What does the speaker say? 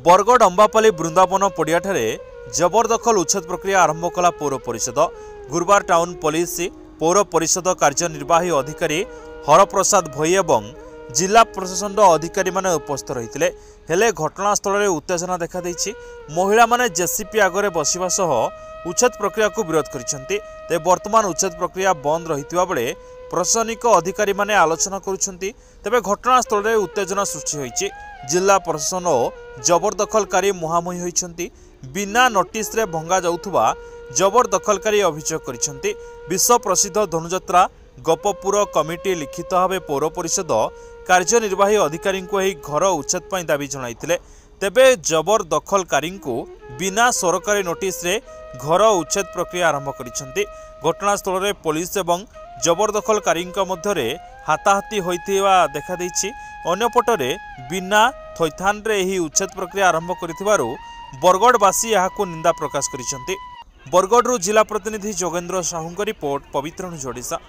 बरगढ़ अंबापाली बृंदावन पड़ियाठारे जबरदखल उच्छेद प्रक्रिया आरंभ कला पौर परिषद। गुरुवार टाउन पुलिस पौर परिषद कार्यनिर्वाही अधिकारी हरप्रसाद भोई एवं जिला प्रशासन अधिकारी माने उपस्थित रही हेले घटनास्थल में उत्तेजना देखा देछि। महिला माने जेसीपी आगे बसिबा सह उच्छेद प्रक्रिया को विरोध करिसेंती। ते वर्तमान उच्छेद प्रक्रिया बंद रहितिबा बेले प्रशासनिक अधिकारी माने आलोचना करुछंती। तेबे घटनास्थल में उत्तेजना सृष्टि होईछि। जिला प्रशासन और जबरदखलकारी मुहांमुही होईछंती। बिना नोटिस रे भंगा जाउथुबा जबरदखलकारी अभियोग करिछंती। विश्व प्रसिद्ध धनुजात्रा गपपुर कमिटी लिखित भाव पौर परिषद कार्यनिर्वाही अधिकारी को घर उच्छेद पर दाबी जणाइथिले। तेबे जबरदखलकारी बिना सरकारी नोटिस रे घर उच्छेद प्रक्रिया आरंभ करिछंती। घटनास्थल में पुलिस एवं जबरदखलकारी मध्य हाथाहाथी होइथिबा देखा देछि। अन्यपटरे बिना थैथान रे एही उच्छेद प्रक्रिया आरंभ करिथिबारु बरगढ़वासी यहाकु निंदा प्रकाश करिसेंती। बरगढ़ जिला प्रतिनिधि जोगेन्द्र साहू रिपोर्ट, पवित्र न्यूज ओडिशा।